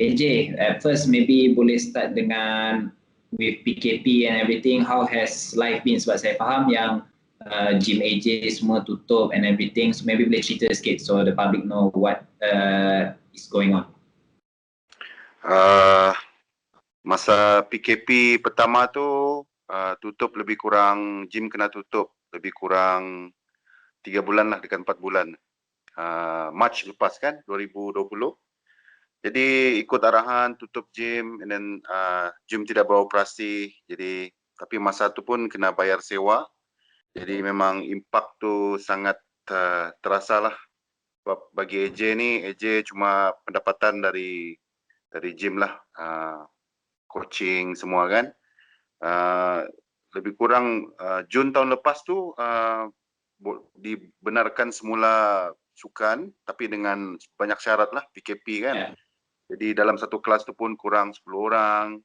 AJ, at first maybe boleh start dengan with PKP and everything, how has life been? Sebab saya faham yang gym AJ semua tutup and everything, so maybe boleh cerita sikit so the public know what is going on. Masa PKP pertama tu tutup lebih kurang, gym kena tutup lebih kurang 3 bulan lah, dekat 4 bulan. March lepas kan, 2020. Jadi ikut arahan tutup gym, and then gym tidak beroperasi. Jadi tapi masa tu pun kena bayar sewa. Jadi memang impak tu sangat terasa lah. Sebab bagi AJ ni, AJ cuma pendapatan dari gym lah, coaching semua kan. Lebih kurang Jun tahun lepas tu dibenarkan semula sukan, tapi dengan banyak syarat lah, PKP kan. Yeah. Jadi dalam satu kelas tu pun kurang 10 orang.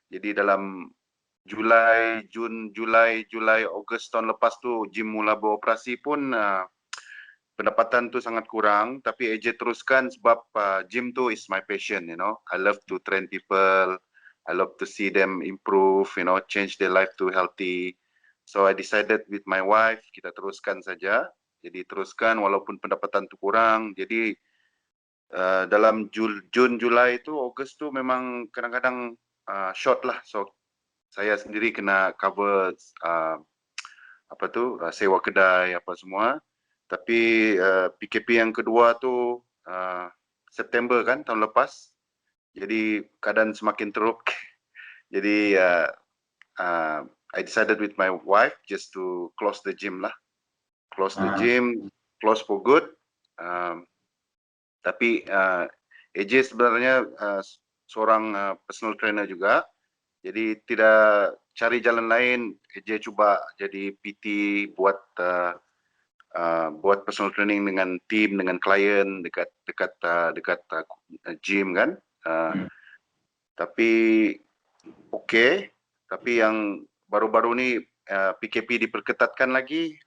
Jadi dalam Julai, Ogos tahun lepas tu gym mula beroperasi pun pendapatan tu sangat kurang. Tapi AJ teruskan sebab gym tu is my passion, you know. I love to train people. I love to see them improve, you know, change their life to healthy. So I decided with my wife, kita teruskan saja. Jadi teruskan walaupun pendapatan tu kurang. Jadi dalam Jun, Julai itu, Ogos tu memang kadang-kadang short lah. So saya sendiri kena cover sewa kedai apa semua. Tapi PKP yang kedua tu September kan, tahun lepas. Jadi keadaan semakin teruk. Jadi I decided with my wife just to close the gym lah. Close the gym, close for good. Tapi AJ sebenarnya seorang personal trainer juga. Jadi tidak cari jalan lain, AJ cuba jadi PT, buat personal training dengan tim, dengan klien dekat gym kan. Tapi okay. Tapi yang baru-baru ni PKP diperketatkan lagi,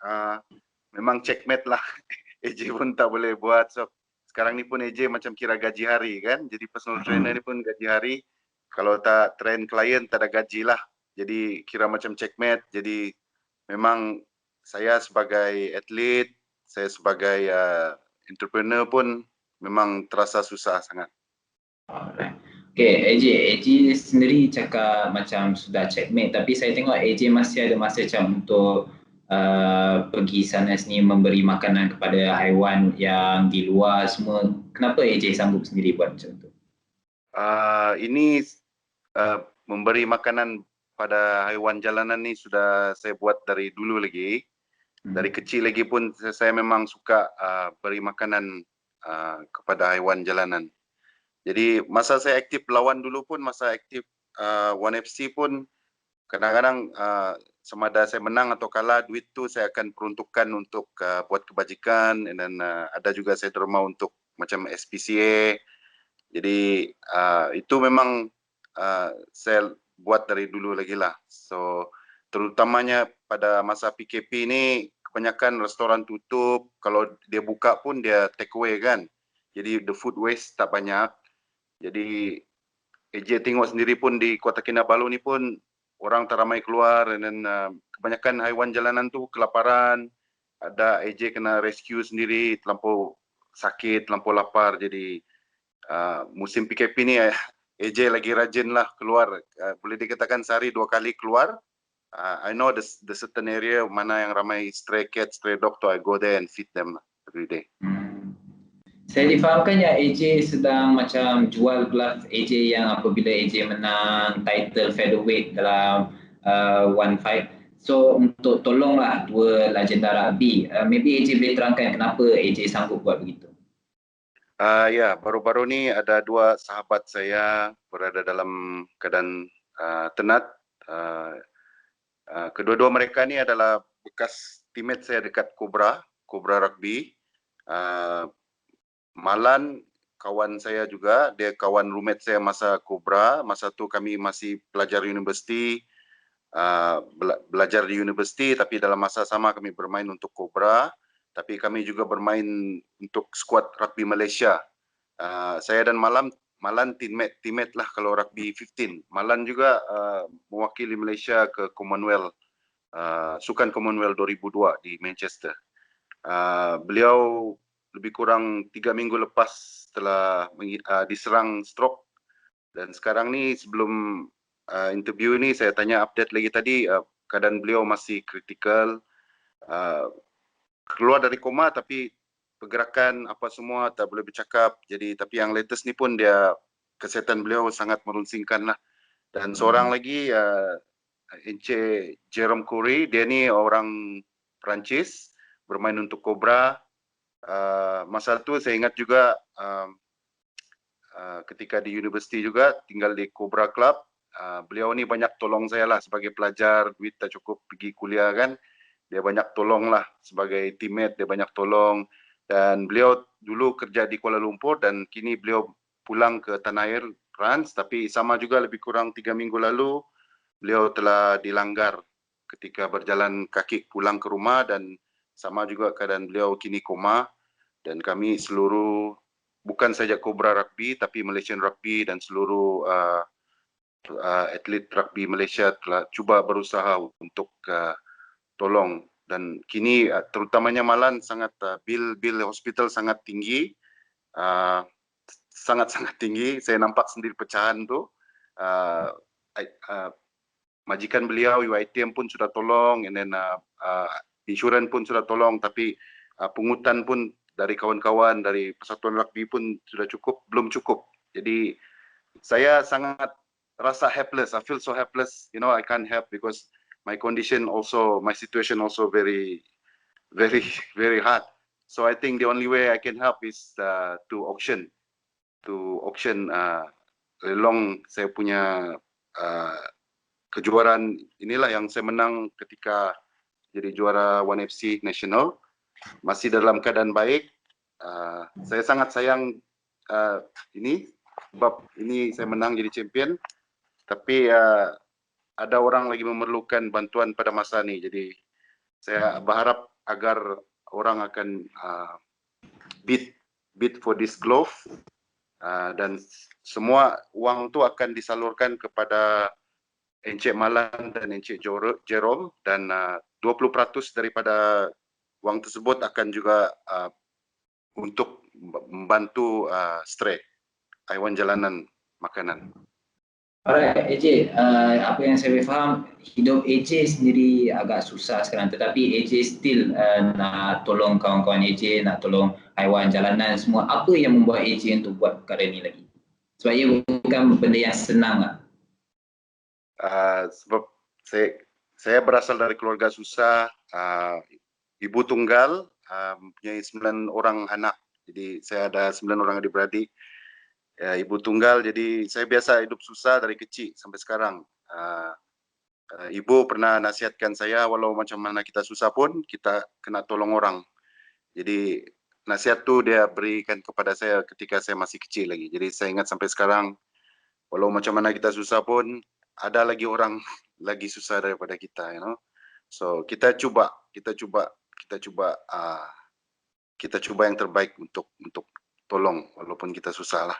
memang checkmate lah. AJ pun tak boleh buat. So sekarang ni pun AJ macam kira gaji hari kan. Jadi personal trainer ni pun gaji hari. Kalau tak train klien tak ada gaji lah. Jadi kira macam checkmate. Jadi memang saya sebagai atlet, saya sebagai entrepreneur pun memang terasa susah sangat. Alright. Okay, AJ sendiri cakap macam sudah checkmate, tapi saya tengok AJ masih ada masa macam untuk pergi sana sini memberi makanan kepada haiwan yang di luar semua. Kenapa AJ sanggup sendiri buat macam tu? Ini memberi makanan pada haiwan jalanan ni sudah saya buat dari dulu lagi. Dari kecil lagi pun saya memang suka beri makanan kepada haiwan jalanan. Jadi masa saya aktif lawan dulu pun, masa aktif 1FC pun, kadang-kadang sama ada saya menang atau kalah, duit tu saya akan peruntukkan untuk buat kebajikan, dan ada juga saya derma untuk macam SPCA. Jadi itu memang saya buat dari dulu lagi lah. So terutamanya pada masa PKP ni, kebanyakan restoran tutup. Kalau dia buka pun dia take away kan. Jadi the food waste tak banyak. Jadi AJ tengok sendiri pun di Kota Kinabalu ni pun orang tak ramai keluar, dan kebanyakan haiwan jalanan tu kelaparan. Ada AJ kena rescue sendiri, terlampau sakit, terlampau lapar. Jadi musim PKP ni AJ lagi rajin lah keluar. Boleh dikatakan sehari 2 kali keluar. I know the certain area mana yang ramai stray cat, stray dog, so I go there and feed them every day. Saya difahamkan yang AJ sedang macam jual glove AJ yang apabila AJ menang title featherweight dalam one fight. So untuk tolonglah dua legenda rugby, maybe AJ boleh terangkan kenapa AJ sanggup buat begitu. Ya, baru-baru ni ada 2 sahabat saya berada dalam keadaan tenat. Kedua-dua mereka ni adalah bekas teammate saya dekat Cobra Rugby. Malan kawan saya juga, dia kawan roommate saya masa Cobra. Masa tu kami masih pelajar universiti, belajar di universiti, tapi dalam masa sama kami bermain untuk Cobra. Tapi kami juga bermain untuk skuad rugby Malaysia. Saya dan Malan Malan teammate lah kalau rugby 15. Malan juga mewakili Malaysia ke Commonwealth, Sukan Commonwealth 2002 di Manchester. Beliau lebih kurang 3 minggu lepas telah diserang stroke, dan sekarang ni sebelum interview ni saya tanya update lagi tadi, keadaan beliau masih kritikal, keluar dari koma tapi pergerakan apa semua tak boleh bercakap. Jadi tapi yang latest ni pun dia kesihatan beliau sangat merunsingkan lah. Dan seorang lagi Encik Jerome Curry, dia ni orang Perancis, bermain untuk Cobra. Masa tu saya ingat juga ketika di universiti juga tinggal di Cobra Club, beliau ni banyak tolong saya lah sebagai pelajar, duit tak cukup pergi kuliah kan. Dia banyak tolong lah sebagai teammate, dia banyak tolong. Dan beliau dulu kerja di Kuala Lumpur dan kini beliau pulang ke tanah air France, tapi sama juga lebih kurang 3 minggu lalu beliau telah dilanggar ketika berjalan kaki pulang ke rumah, dan sama juga keadaan beliau kini koma. Dan kami seluruh, bukan saja Cobra Rugby tapi Malaysian Rugby dan seluruh atlet rugby Malaysia telah cuba berusaha untuk tolong. Dan kini terutamanya Malan sangat bil hospital sangat tinggi, sangat tinggi. Saya nampak sendiri pecahan tu. Majikan beliau UiTM pun sudah tolong, and then insurans pun sudah tolong, tapi pungutan pun dari kawan-kawan dari Persatuan Rugby pun sudah belum cukup. Jadi saya sangat rasa helpless. I feel so helpless. You know, I can't help because my condition also, my situation also very hard. So I think the only way I can help is to auction lelong saya punya kejuaraan inilah yang saya menang ketika jadi juara 1FC National. Masih dalam keadaan baik. Saya sangat sayang ini, sebab ini saya menang jadi champion. Tapi ada orang lagi memerlukan bantuan pada masa ini. Jadi saya berharap agar orang akan bid for this glove, dan semua uang itu akan disalurkan kepada Encik Malan dan Encik Jerome, dan 20% daripada wang tersebut akan juga untuk membantu stray haiwan jalanan makanan. Alright, AJ, apa yang saya faham, hidup AJ sendiri agak susah sekarang, tetapi AJ still nak tolong kawan-kawan AJ, nak tolong haiwan jalanan semua. Apa yang membuat AJ untuk buat perkara ni lagi? Sebab ia bukan benda yang senang lah. Sebab saya berasal dari keluarga susah, ibu tunggal, mempunyai 9 orang anak. Jadi saya ada 9 orang adik-beradik. Ibu tunggal, jadi saya biasa hidup susah dari kecil sampai sekarang. Ibu pernah nasihatkan saya, walau macam mana kita susah pun kita kena tolong orang. Jadi nasihat tu dia berikan kepada saya ketika saya masih kecil lagi. Jadi saya ingat sampai sekarang, walau macam mana kita susah pun ada lagi orang lagi susah daripada kita, you know. So kita cuba yang terbaik untuk tolong walaupun kita susah lah.